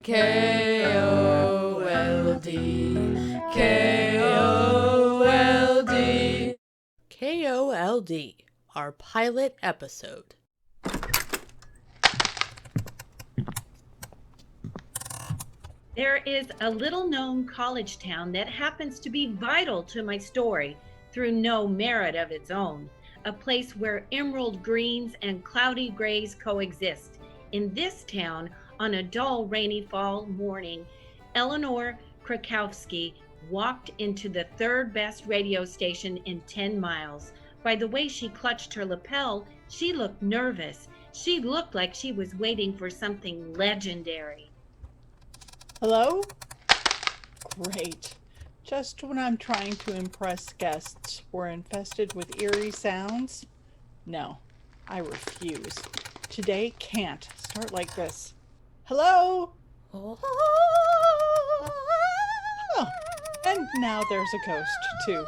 KOLD, KOLD, KOLD, our pilot episode. There is a little-known college town that happens to be vital to my story through no merit of its own, a place where emerald greens and cloudy grays coexist. In this town, on a dull, rainy fall morning, Eleanor Krakowski walked into the third best radio station in 10 miles. By the way she clutched her lapel, she looked nervous. She looked like she was waiting for something legendary. Hello? Great. Just when I'm trying to impress guests, we're infested with eerie sounds? No, I refuse. Today can't start like this. Hello? Oh, and now there's a ghost, too.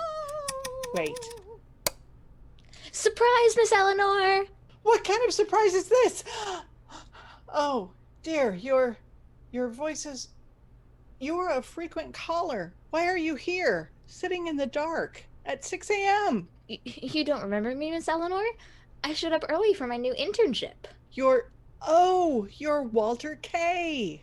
Wait. Surprise, Miss Eleanor! What kind of surprise is this? Oh, dear, your voice is... You're a frequent caller. Why are you here, sitting in the dark, at 6 a.m.? You don't remember me, Miss Eleanor? I showed up early for my new internship. You're Walter K.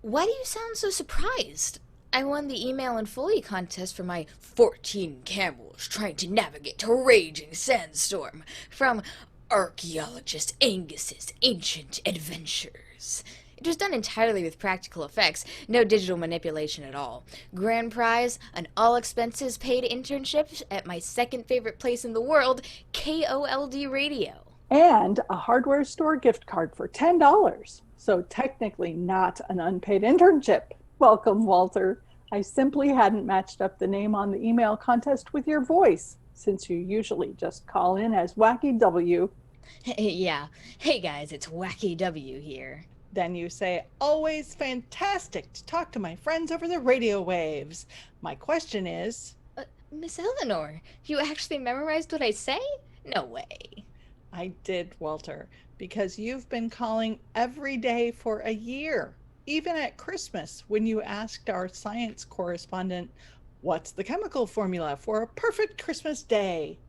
Why do you sound so surprised? I won the email and Foley contest for my 14 camels trying to navigate a raging sandstorm from archaeologist Angus's ancient adventures. It was done entirely with practical effects, no digital manipulation at all. Grand prize, an all-expenses-paid internship at my second favorite place in the world, KOLD Radio. And a hardware store gift card for $10. So technically not an unpaid internship. Welcome, Walter. I simply hadn't matched up the name on the email contest with your voice, since you usually just call in as Wacky W. Yeah. Hey guys, it's Wacky W here. Then you say, always fantastic to talk to my friends over the radio waves. My question is... Miss Eleanor, you actually memorized what I say? No way. I did, Walter, because you've been calling every day for a year. Even at Christmas, when you asked our science correspondent, what's the chemical formula for a perfect Christmas day?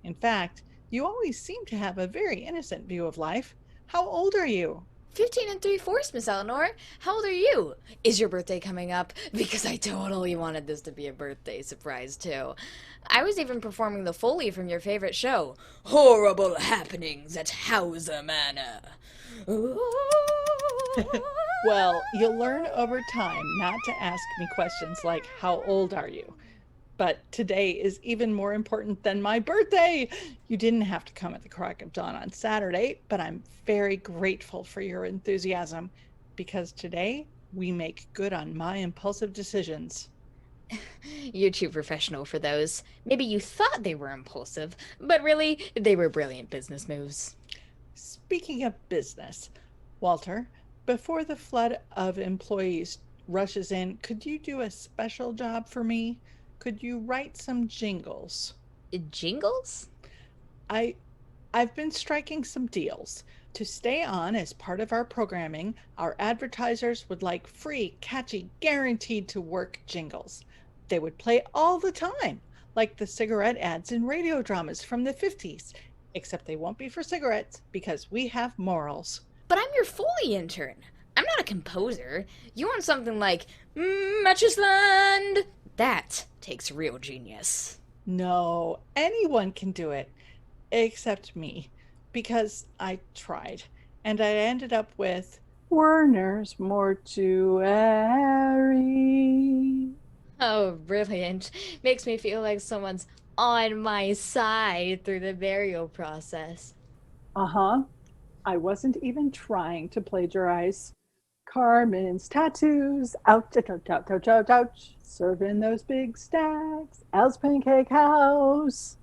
In fact, you always seem to have a very innocent view of life. How old are you? 15 3/4, Miss Eleanor. How old are you? Is your birthday coming up? Because I totally wanted this to be a birthday surprise, too. I was even performing the Foley from your favorite show, Horrible Happenings at Hauser Manor. Well, you'll learn over time not to ask me questions like, how old are you? But today is even more important than my birthday. You didn't have to come at the crack of dawn on Saturday, but I'm very grateful for your enthusiasm because today we make good on my impulsive decisions. You're too professional for those. Maybe you thought they were impulsive, but really, they were brilliant business moves. Speaking of business, Walter, before the flood of employees rushes in, could you do a special job for me? Could you write some jingles? Jingles? I've been striking some deals. To stay on as part of our programming, our advertisers would like free, catchy, guaranteed to work jingles. They would play all the time, like the cigarette ads in radio dramas from the 50s, except they won't be for cigarettes because we have morals. But I'm your Foley intern. I'm not a composer. You want something like, Matches Land? That takes real genius. No, anyone can do it, except me, because I tried, and I ended up with Werner's Mortuary. Oh, brilliant. Makes me feel like someone's on my side through the burial process. Uh-huh. I wasn't even trying to plagiarize. Carmen's tattoos, ouch, ouch, ouch, ouch, ouch, ouch, ouch. Serving those big stacks, Al's Pancake House.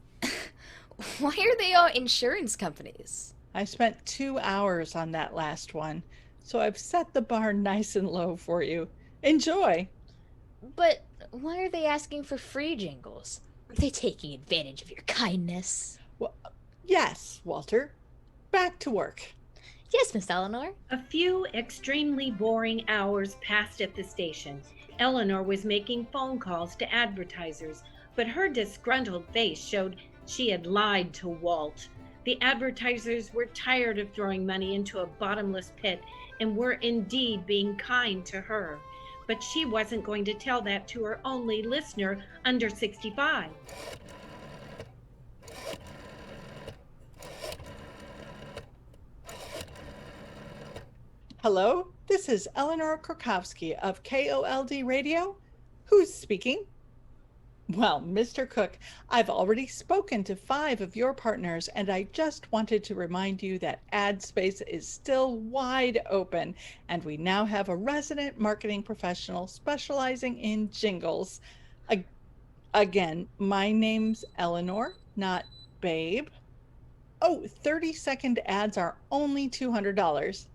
Why are they all insurance companies? I spent 2 hours on that last one, so I've set the bar nice and low for you. Enjoy. But why are they asking for free jingles? Are they taking advantage of your kindness? Well, yes, Walter. Back to work. Yes, Miss Eleanor. A few extremely boring hours passed at the station. Eleanor was making phone calls to advertisers, but her disgruntled face showed she had lied to Walt. The advertisers were tired of throwing money into a bottomless pit and were indeed being kind to her. But she wasn't going to tell that to her only listener under 65. Hello, this is Eleanor Krakowski of KOLD Radio. Who's speaking? Well, Mr. Cook, I've already spoken to 5 of your partners, and I just wanted to remind you that ad space is still wide open, and we now have a resident marketing professional specializing in jingles. Again, my name's Eleanor, not Babe. Oh, 30-second ads are only $200.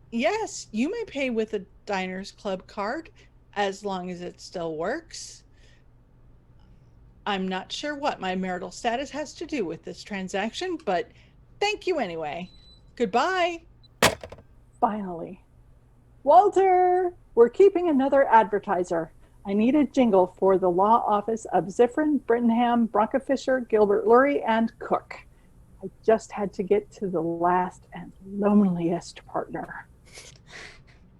Yes, you may pay with a Diners Club card as long as it still works. I'm not sure what my marital status has to do with this transaction, but thank you anyway. Goodbye. Finally. Walter, we're keeping another advertiser. I need a jingle for the law office of Ziffrin, Brittenham, Bronkofisher, Gilbert Lurie, and Cook. I just had to get to the last and loneliest partner.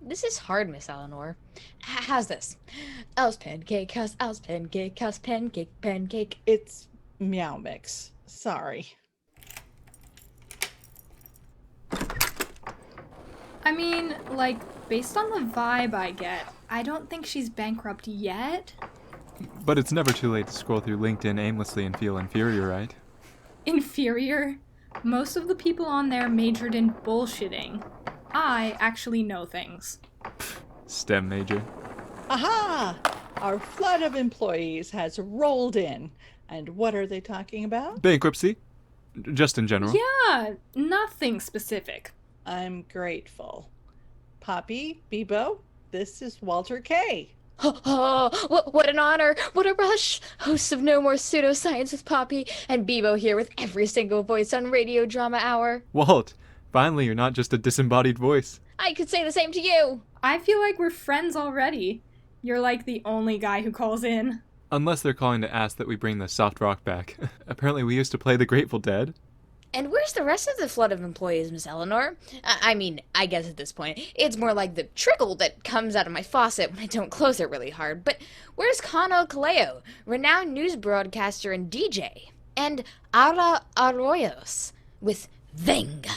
This is hard, Miss Eleanor. How's this? Owl's pancake, house, owl's pancake, house, pancake, pancake. It's Meow Mix. Sorry. I mean, like, based on the vibe I get, I don't think she's bankrupt yet. But it's never too late to scroll through LinkedIn aimlessly and feel inferior, right? Inferior? Most of the people on there majored in bullshitting. I actually know things. STEM major. Aha! Our flood of employees has rolled in. And what are they talking about? Bankruptcy. Just in general. Yeah, nothing specific. I'm grateful. Poppy, Bebo, this is Walter K. Oh, what an honor! What a rush! Hosts of No More Pseudoscience with Poppy, and Bebo here with every single voice on Radio Drama Hour. Walt, finally you're not just a disembodied voice. I could say the same to you! I feel like we're friends already. You're like the only guy who calls in. Unless they're calling to ask that we bring the soft rock back. Apparently we used to play the Grateful Dead. And where's the rest of the flood of employees, Miss Eleanor? I mean, I guess at this point, it's more like the trickle that comes out of my faucet when I don't close it really hard. But where's Conall Kaleo, renowned news broadcaster and DJ? And Ara Arroyos with Venga,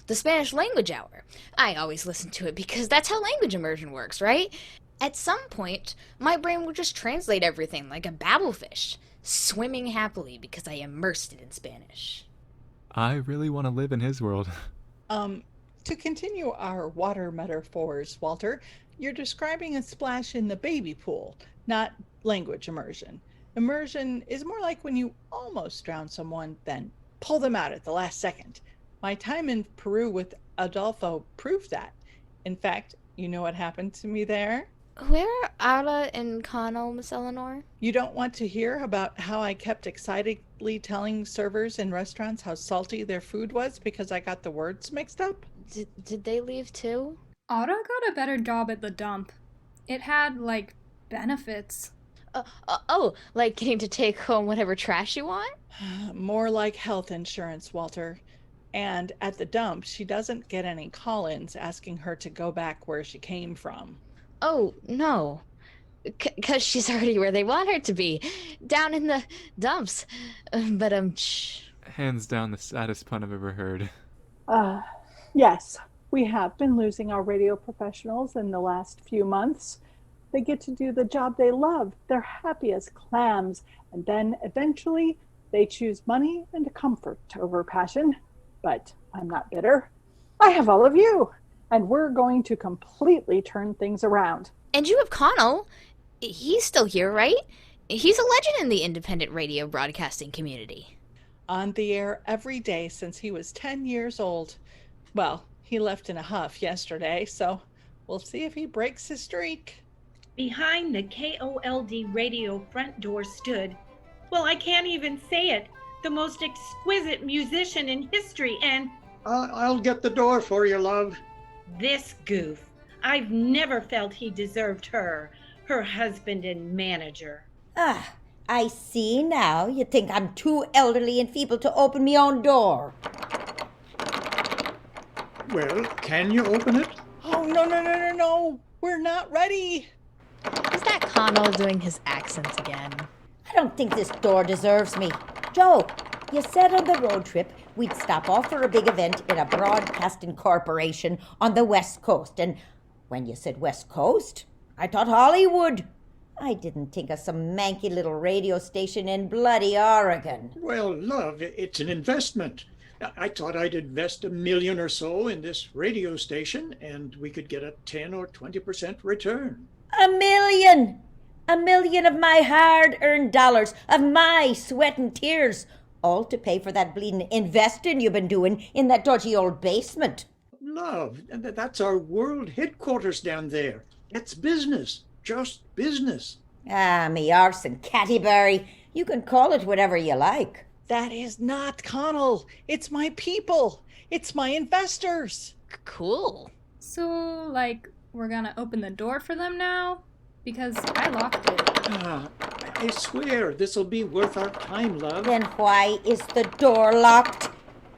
the Spanish language hour. I always listen to it because that's how language immersion works, right? At some point, my brain will just translate everything like a babblefish, swimming happily because I immersed it in Spanish. I really want to live in his world. To continue our water metaphors, Walter, you're describing a splash in the baby pool, not language immersion. Immersion is more like when you almost drown someone, then pull them out at the last second. My time in Peru with Adolfo proved that. In fact, you know what happened to me there? Where are Ara and Conall, Miss Eleanor? You don't want to hear about how I kept excitedly telling servers in restaurants how salty their food was because I got the words mixed up? Did they leave too? Otto got a better job at the dump. It had, like, benefits. Like getting to take home whatever trash you want? More like health insurance, Walter. And at the dump, she doesn't get any call-ins asking her to go back where she came from. Oh, no. 'Cause she's already where they want her to be. Down in the dumps. Shh. Hands down the saddest pun I've ever heard. Yes, we have been losing our radio professionals in the last few months. They get to do the job they love. They're happy as clams. And then eventually they choose money and comfort over passion. But I'm not bitter. I have all of you. And we're going to completely turn things around. And you have Conall. He's still here, right? He's a legend in the independent radio broadcasting community. On the air every day since he was 10 years old. Well, he left in a huff yesterday, so we'll see if he breaks his streak. Behind the KOLD radio front door stood, well, I can't even say it, the most exquisite musician in history and I'll get the door for you, love. This goof. I've never felt he deserved her husband and manager. Ah, I see now. You think I'm too elderly and feeble to open me own door. Well, can you open it? Oh, no. We're not ready. Is that Conall doing his accents again? I don't think this door deserves me. Joe, you said on the road trip we'd stop off for a big event in a broadcasting corporation on the West Coast. And when you said West Coast, I thought Hollywood. I didn't think of some manky little radio station in bloody Oregon. Well, love, it's an investment. I thought I'd invest $1 million or so in this radio station, and we could get a 10 or 20% return. $1 million! $1 million of my hard-earned dollars, of my sweat and tears, all to pay for that bleeding investing you've been doing in that dodgy old basement. Love, that's our world headquarters down there. That's business, just business. Ah, me arse and cattyberry. You can call it whatever you like. That is not Conall. It's my people. It's my investors. Cool. So, we're gonna open the door for them now? Because I locked it. I swear this'll be worth our time, love. Then why is the door locked?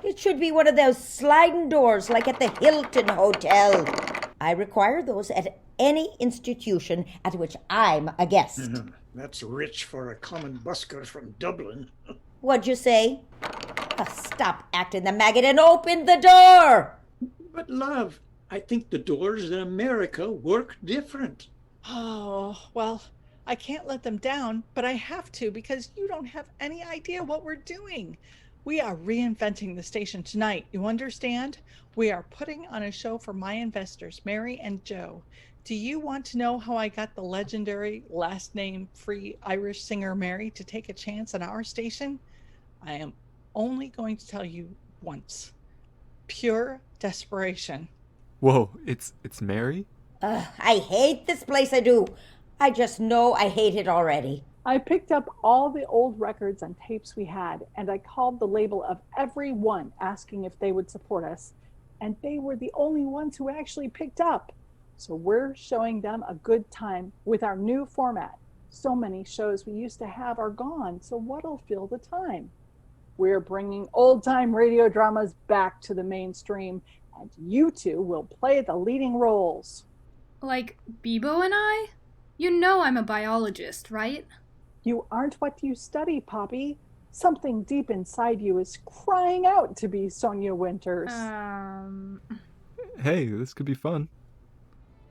It should be one of those sliding doors like at the Hilton Hotel. I require those at any institution at which I'm a guest. That's rich for a common busker from Dublin. What'd you say? Oh, stop acting the maggot and open the door! But, love, I think the doors in America work different. Oh, well, I can't let them down, but I have to because you don't have any idea what we're doing. We are reinventing the station tonight, you understand? We are putting on a show for my investors, Mary and Joe. Do you want to know how I got the legendary last name free Irish singer Mary to take a chance on our station? I am only going to tell you once. Pure desperation. Whoa, it's Mary? I hate this place, I do. I just know I hate it already. I picked up all the old records and tapes we had, and I called the label of every one asking if they would support us. And they were the only ones who actually picked up. So we're showing them a good time with our new format. So many shows we used to have are gone, so what'll fill the time? We're bringing old-time radio dramas back to the mainstream, and you two will play the leading roles. Like Bebo and I? You know I'm a biologist, right? You aren't what you study, Poppy. Something deep inside you is crying out to be Sonya Winters. Hey, this could be fun.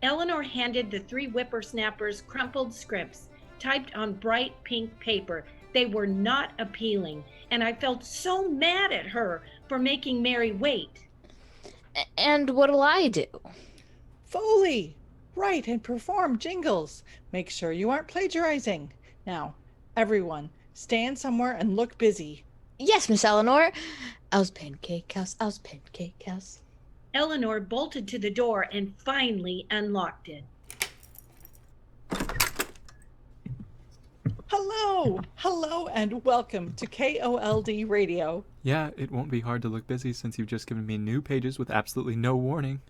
Eleanor handed the 3 whippersnappers crumpled scripts, typed on bright pink paper. They were not appealing, and I felt so mad at her for making Mary wait. And what'll I do? Foley! Write and perform jingles. Make sure you aren't plagiarizing. Now, everyone, stand somewhere and look busy. Yes, Miss Eleanor. Aus Pancake House. Eleanor bolted to the door and finally unlocked it. Hello, and welcome to KOLD Radio. Yeah, it won't be hard to look busy since you've just given me new pages with absolutely no warning.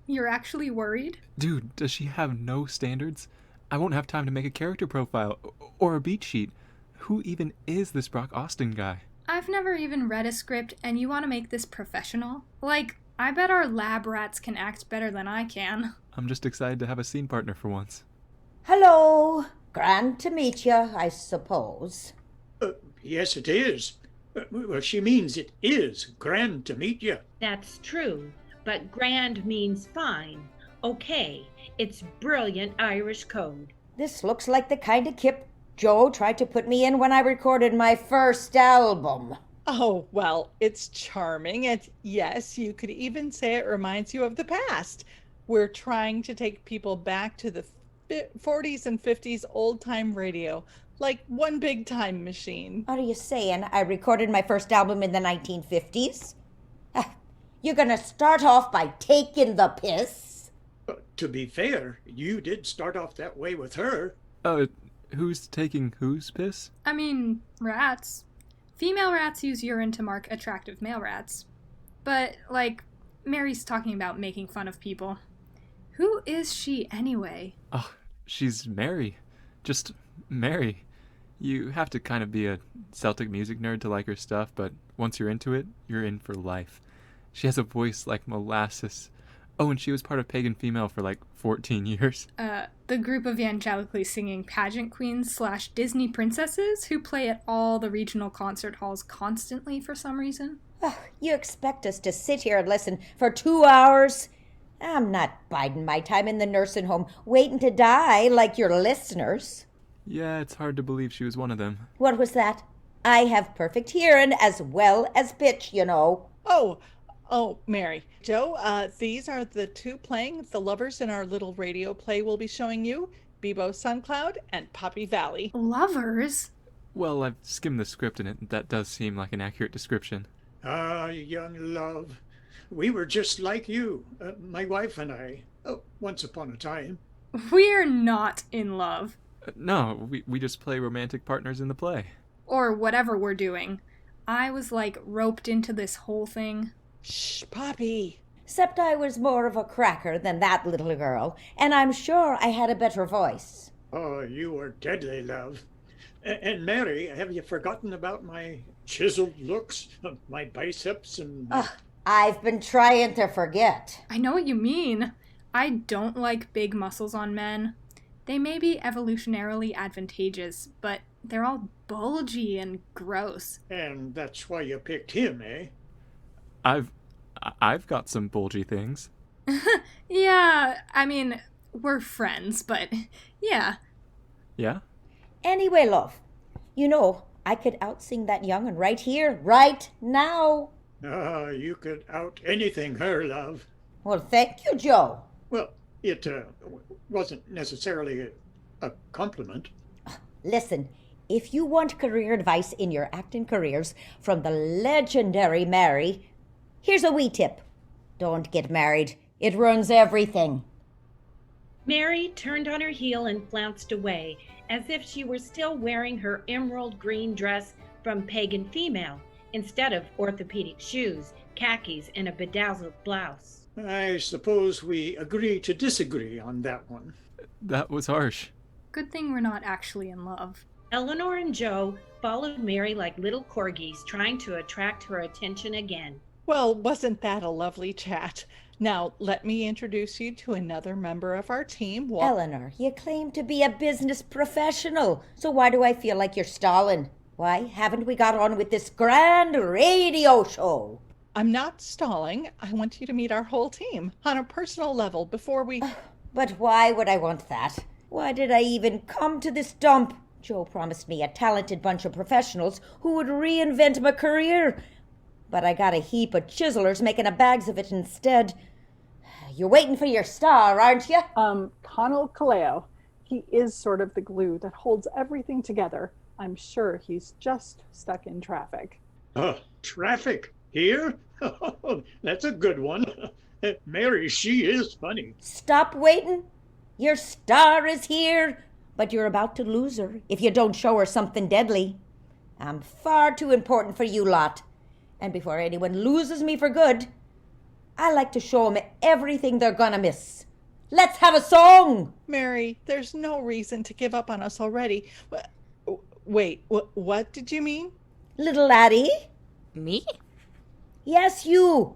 You're actually worried? Dude, does she have no standards? I won't have time to make a character profile or a beat sheet. Who even is this Brock Austin guy? I've never even read a script, and you want to make this professional? I bet our lab rats can act better than I can. I'm just excited to have a scene partner for once. Hello. Grand to meet you, I suppose. Yes, it is. Well, she means it is grand to meet you. That's true, but grand means fine. Okay, it's brilliant Irish code. This looks like the kind of kip Joe tried to put me in when I recorded my first album. Oh, well, it's charming, and yes, you could even say it reminds you of the past. We're trying to take people back to the 40s and 50s old-time radio, like one big time machine. What are you saying? I recorded my first album in the 1950s? You're gonna start off by taking the piss? To be fair, you did start off that way with her. Who's taking whose piss? I mean, rats. Female rats use urine to mark attractive male rats. But, like, Mary's talking about making fun of people. Who is she anyway? Oh, she's Mary. Just Mary. You have to kind of be a Celtic music nerd to like her stuff, but once you're into it, you're in for life. She has a voice like molasses. Oh, and she was part of Pagan Female for like 14 years. The group of angelically singing pageant queens / Disney princesses who play at all the regional concert halls constantly for some reason. Oh, you expect us to sit here and listen for 2 hours? I'm not biding my time in the nursing home waiting to die like your listeners. Yeah, it's hard to believe she was one of them. What was that? I have perfect hearing as well as pitch, you know. Oh, Mary. Joe, these are the two playing the lovers in our little radio play we'll be showing you. Bebo Suncloud and Poppy Valley. Lovers? Well, I've skimmed the script and that does seem like an accurate description. Ah, young love. We were just like you, my wife and I, once upon a time. We're not in love. No, we just play romantic partners in the play. Or whatever we're doing. I was, like, roped into this whole thing. Shh, Poppy. Except I was more of a cracker than that little girl, and I'm sure I had a better voice. Oh, you were deadly, love. And Mary, have you forgotten about my chiseled looks, my biceps and... I've been trying to forget. I know what you mean. I don't like big muscles on men. They may be evolutionarily advantageous, but they're all bulgy and gross. And that's why you picked him, eh? I've got some bulgy things. Yeah, I mean, we're friends, but yeah. Yeah? Anyway, love, you know, I could outsing that young'un right here, right now. Ah, you could out anything her, love. Well, thank you, Joe. Well, it wasn't necessarily a compliment. Listen, if you want career advice in your acting careers from the legendary Mary, here's a wee tip. Don't get married. It ruins everything. Mary turned on her heel and flounced away, as if she were still wearing her emerald green dress from Pagan Female, instead of orthopedic shoes, khakis, and a bedazzled blouse. I suppose we agree to disagree on that one. That was harsh. Good thing we're not actually in love. Eleanor and Joe followed Mary like little corgis, trying to attract her attention again. Well, wasn't that a lovely chat? Now, let me introduce you to another member of our team. Eleanor, you claim to be a business professional, so why do I feel like you're stalling? Why haven't we got on with this grand radio show? I'm not stalling. I want you to meet our whole team on a personal level before we... But why would I want that? Why did I even come to this dump? Joe promised me a talented bunch of professionals who would reinvent my career. But I got a heap of chiselers making a bags of it instead. You're waiting for your star, aren't you? Conall Kaleo. He is sort of the glue that holds everything together. I'm sure he's just stuck in traffic. Traffic? Here? That's a good one. Mary, she is funny. Stop waiting. Your star is here, but you're about to lose her if you don't show her something deadly. I'm far too important for you lot. And before anyone loses me for good, I like to show them everything they're gonna miss. Let's have a song! Mary, there's no reason to give up on us already. Wait, what did you mean? Little laddie? Me? Yes, you.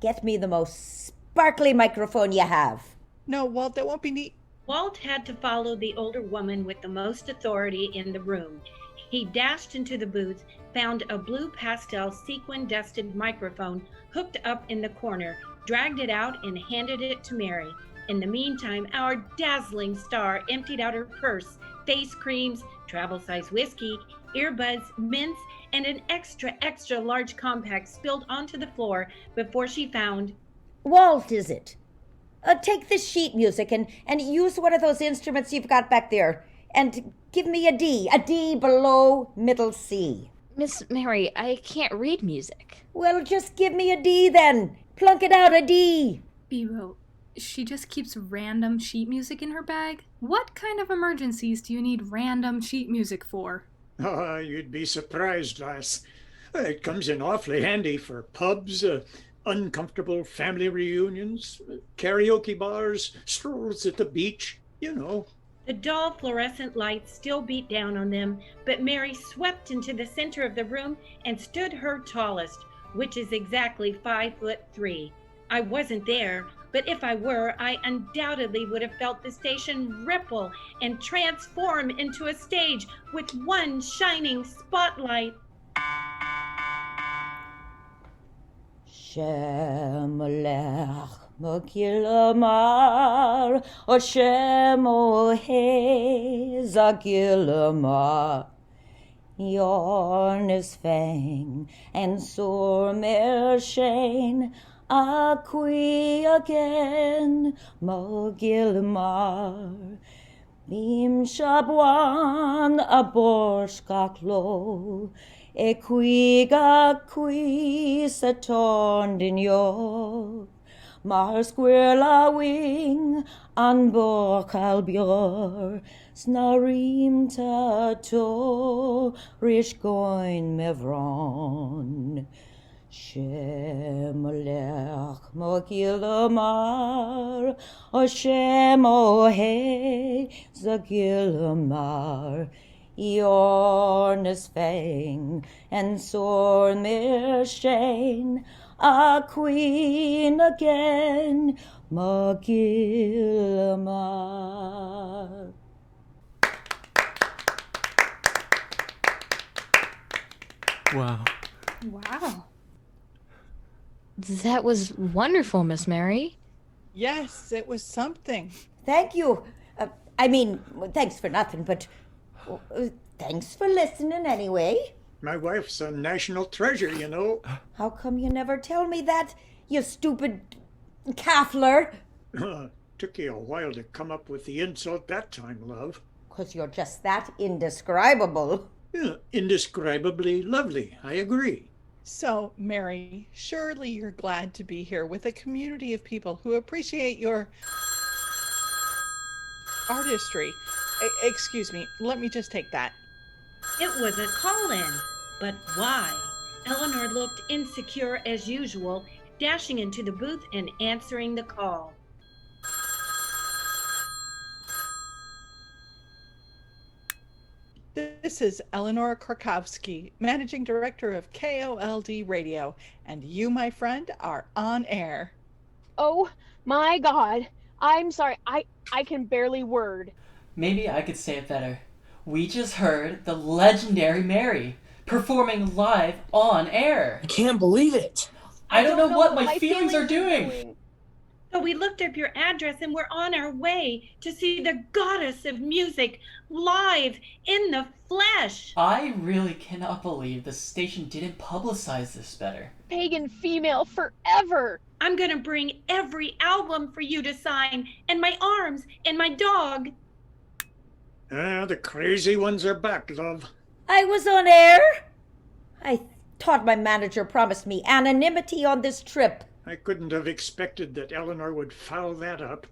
Get me the most sparkly microphone you have. No, Walt, that won't be neat. Walt had to follow the older woman with the most authority in the room. He dashed into the booth, found a blue pastel sequin-dusted microphone hooked up in the corner, dragged it out, and handed it to Mary. In the meantime, our dazzling star emptied out her purse, face creams, travel-size whiskey, earbuds, mints, and an extra large compact spilled onto the floor before she found... Walt, is it? Take this sheet music and use one of those instruments you've got back there. And give me a D below middle C. Miss Mary, I can't read music. Well, just give me a D then. Plunk it out, a D. Bebo, she just keeps random sheet music in her bag? What kind of emergencies do you need random sheet music for? You'd be surprised, lass. It comes in awfully handy for pubs, uncomfortable family reunions, karaoke bars, strolls at the beach, you know. The dull fluorescent lights still beat down on them, but Mary swept into the center of the room and stood her tallest, which is exactly 5'3". I wasn't there, but if I were, I undoubtedly would have felt the station ripple and transform into a stage with one shining spotlight. Shemelech Mokilamar, O Shemohe Zakilamar. Yorn is fang and sore mer shane, Acqui again Mogilmar. Bim Shabwan Aborskaklo, Equiga qui satorn in yo. Mar squirla wing an borkalbjor, snarim tato rish goin mevron. Shemelech Mokilamar, O Shemohe Zagilamar. Yornes fang and sore mer shane, a queen again, Magilmar. Wow. Wow. That was wonderful, Miss Mary. Yes, it was something. Thank you. Thanks for nothing, but thanks for listening anyway. My wife's a national treasure, you know. How come you never tell me that, you stupid caffler? Took you a while to come up with the insult that time, love. 'Cause you're just that indescribable. Yeah, indescribably lovely, I agree. So, Mary, surely you're glad to be here with a community of people who appreciate your artistry. Excuse me, let me just take that. It was a call-in, but why? Eleanor looked insecure as usual, dashing into the booth and answering the call. This is Eleanor Krakowski, Managing Director of KOLD Radio, and you, my friend, are on air. Oh my God. I'm sorry. I can barely word. Maybe I could say it better. We just heard the legendary Mary performing live on air. I can't believe it. I don't know what my feelings are doing. So we looked up your address and we're on our way to see the goddess of music live in the flesh. I really cannot believe the station didn't publicize this better. Pagan female forever. I'm gonna bring every album for you to sign, and my arms, and my dog. The crazy ones are back, love. I was on air. I thought my manager promised me anonymity on this trip. I couldn't have expected that Eleanor would foul that up.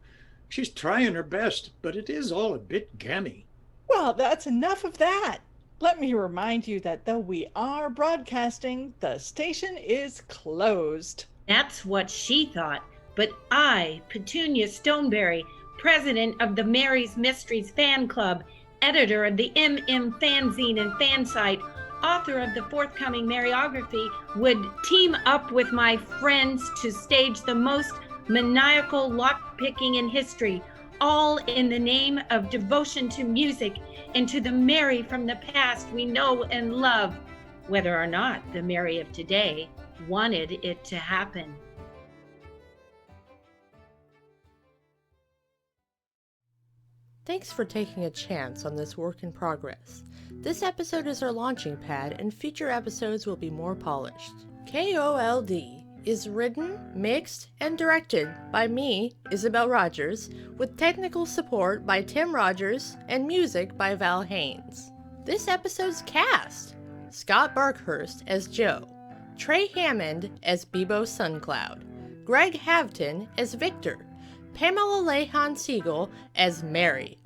She's trying her best, but it is all a bit gammy. Well, that's enough of that. Let me remind you that though we are broadcasting, the station is closed. That's what she thought. But I, Petunia Stoneberry, president of the Mary's Mysteries fan club, editor of the MM fanzine and fan site, author of the forthcoming Maryography, would team up with my friends to stage the most maniacal lockpicking in history, all in the name of devotion to music and to the Mary from the past we know and love, whether or not the Mary of today wanted it to happen. Thanks for taking a chance on this work in progress. This episode is our launching pad, and future episodes will be more polished. KOLD is written, mixed, and directed by me, Isabel Rogers, with technical support by Tim Rogers and music by Val Haynes. This episode's cast: Scott Barkhurst as Joe, Trey Hammond as Bebo Suncloud, Greg Havton as Victor, Pamela Lehan Siegel as Mary,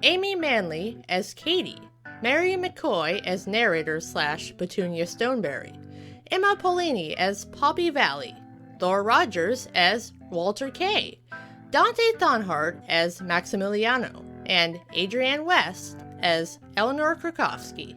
Amy Manley as Katie, Mary McCoy as narrator / Petunia Stoneberry, Emma Polini as Poppy Valley, Thor Rogers as Walter Kay, Dante Thonhart as Maximiliano, and Adrienne West as Eleanor Krakowski.